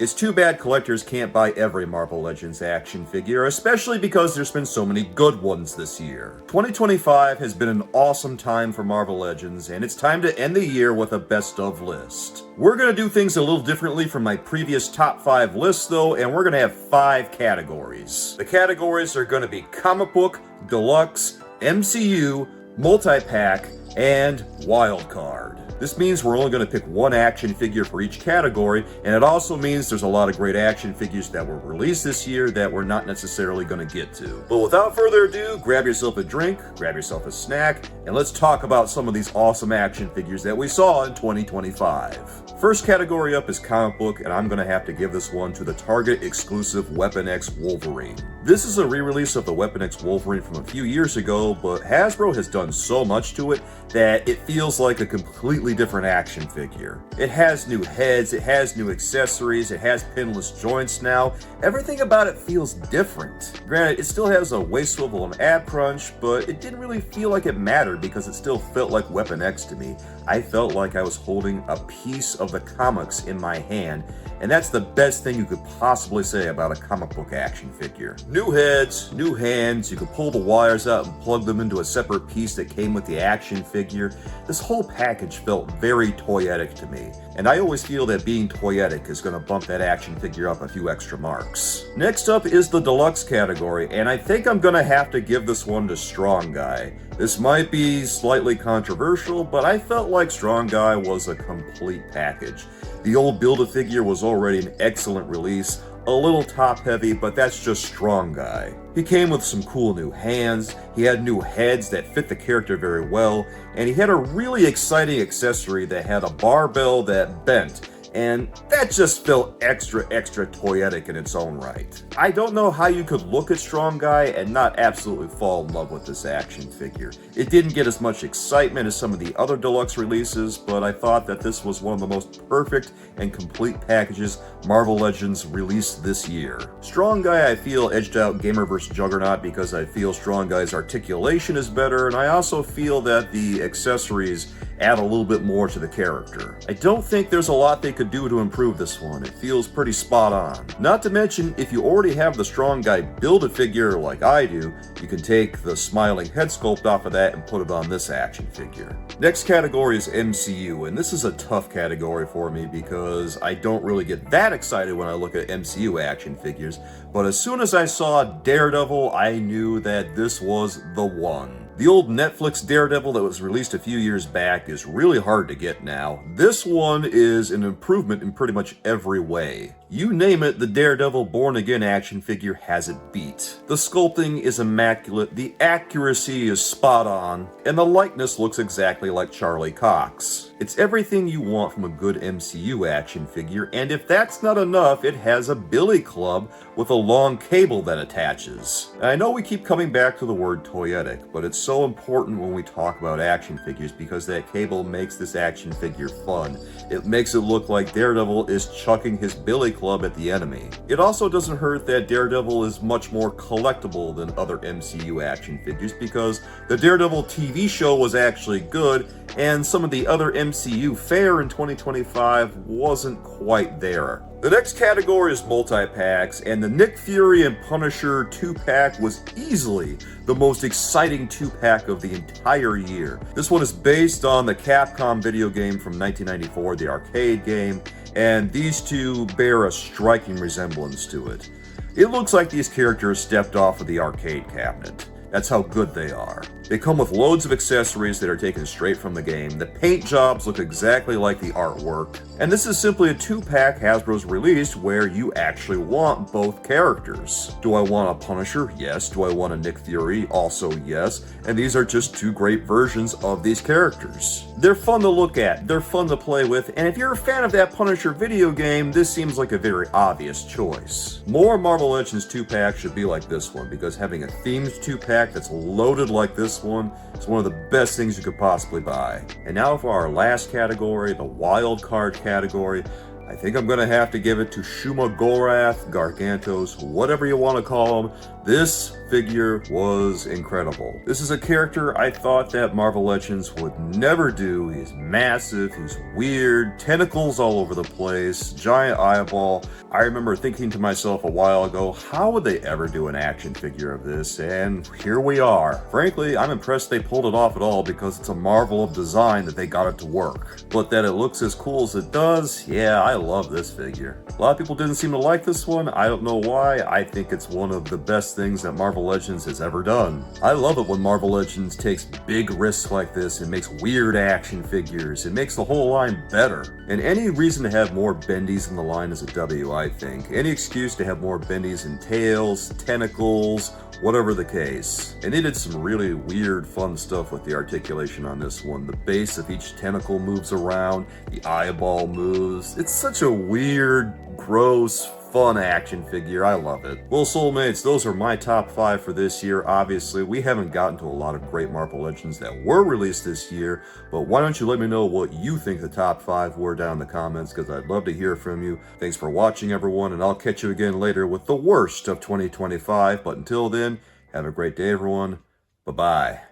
It's too bad collectors can't buy every Marvel Legends action figure, especially because there's been so many good ones this year. 2025 has been an awesome time for Marvel Legends, and it's time to end the year with a best of list. We're going to do things a little differently from my previous top 5 lists though, and we're going to have 5 categories. The categories are going to be comic book, deluxe, MCU, multi-pack, and wild card. This means we're only going to pick one action figure for each category, and it also means there's a lot of great action figures that were released this year that we're not necessarily going to get to. But without further ado, grab yourself a drink, grab yourself a snack, and let's talk about some of these awesome action figures that we saw in 2025. First category up is comic book, and I'm going to have to give this one to the Target exclusive Weapon X Wolverine. This is a re-release of the Weapon X Wolverine from a few years ago, but Hasbro has done so much to it that it feels like a completely different action figure. It has new heads, it has new accessories, it has pinless joints now. Everything about it feels different. Granted, it still has a waist swivel and ab crunch, but it didn't really feel like it mattered because it still felt like Weapon X to me. I felt like I was holding a piece of the comics in my hand, and that's the best thing you could possibly say about a comic book action figure. New heads, new hands, you could pull the wires out and plug them into a separate piece that came with the action figure. This whole package felt very toyetic to me, and I always feel that being toyetic is going to bump that action figure up a few extra marks. Next up is the deluxe category, and I think I'm going to have to give this one to Strong Guy. This might be slightly controversial, but I felt like Strong Guy was a complete package. The old Build-A-Figure was already an excellent release, a little top-heavy, but that's just Strong Guy. He came with some cool new hands, he had new heads that fit the character very well, and he had a really exciting accessory that had a barbell that bent, and that just felt extra toyetic in its own right. I don't know how you could look at Strong Guy and not absolutely fall in love with this action figure. It didn't get as much excitement as some of the other deluxe releases, but I thought that this was one of the most perfect and complete packages Marvel Legends released this year. Strong Guy, I feel, edged out Gamer vs. Juggernaut because I feel Strong Guy's articulation is better, and I also feel that the accessories add a little bit more to the character. I don't think there's a lot they could do to improve this one. It feels pretty spot on. Not to mention, if you already have the Strong Guy Build-A-Figure like I do, you can take the smiling head sculpt off of that and put it on this action figure. Next category is MCU, and this is a tough category for me because I don't really get that excited when I look at MCU action figures, but as soon as I saw Daredevil, I knew that this was the one. The old Netflix Daredevil that was released a few years back is really hard to get now. This one is an improvement in pretty much every way. You name it, the Daredevil Born Again action figure has it beat. The sculpting is immaculate, the accuracy is spot on, and the likeness looks exactly like Charlie Cox. It's everything you want from a good MCU action figure, and if that's not enough, it has a billy club with a long cable that attaches. I know we keep coming back to the word toyetic, but it's so important when we talk about action figures because that cable makes this action figure fun. It makes it look like Daredevil is chucking his billy club at the enemy. It also doesn't hurt that Daredevil is much more collectible than other MCU action figures because the Daredevil TV show was actually good, and some of the other MCU fare in 2025 wasn't quite there. The next category is multi-packs, and the Nick Fury and Punisher 2-pack was easily the most exciting 2-pack of the entire year. This one is based on the Capcom video game from 1994, the arcade game, and these two bear a striking resemblance to it. It looks like these characters stepped off of the arcade cabinet. That's how good they are. They come with loads of accessories that are taken straight from the game. The paint jobs look exactly like the artwork. And this is simply a 2-pack Hasbro's released where you actually want both characters. Do I want a Punisher? Yes. Do I want a Nick Fury? Also yes. And these are just 2 great versions of these characters. They're fun to look at, they're fun to play with, and if you're a fan of that Punisher video game, this seems like a very obvious choice. More Marvel Legends 2-packs should be like this one, because having a themed 2-pack that's loaded like this one is one of the best things you could possibly buy. And now for our last category, the wild card category. I think I'm gonna have to give it to Shuma Gorath, Gargantos, whatever you want to call him. This figure was incredible. This is a character I thought that Marvel Legends would never do. He's massive, he's weird, tentacles all over the place, giant eyeball. I remember thinking to myself a while ago, how would they ever do an action figure of this? And here we are. Frankly, I'm impressed they pulled it off at all because it's a marvel of design that they got it to work. But that it looks as cool as it does, yeah, I love this figure. A lot of people didn't seem to like this one. I don't know why. I think it's one of the best things that Marvel Legends has ever done. I love it when Marvel Legends takes big risks like this and makes weird action figures. It makes the whole line better. And any reason to have more bendies in the line is a W, I think. Any excuse to have more bendies in tails, tentacles, whatever the case. And they did some really weird, fun stuff with the articulation on this one. The base of each tentacle moves around, the eyeball moves. It's such a weird, gross, fun action figure. I love it. Well, Soulmates, those are my top 5 for this year. Obviously, we haven't gotten to a lot of great Marvel Legends that were released this year, but why don't you let me know what you think the top 5 were down in the comments, because I'd love to hear from you. Thanks for watching, everyone, and I'll catch you again later with the worst of 2025. But until then, have a great day, everyone. Bye-bye.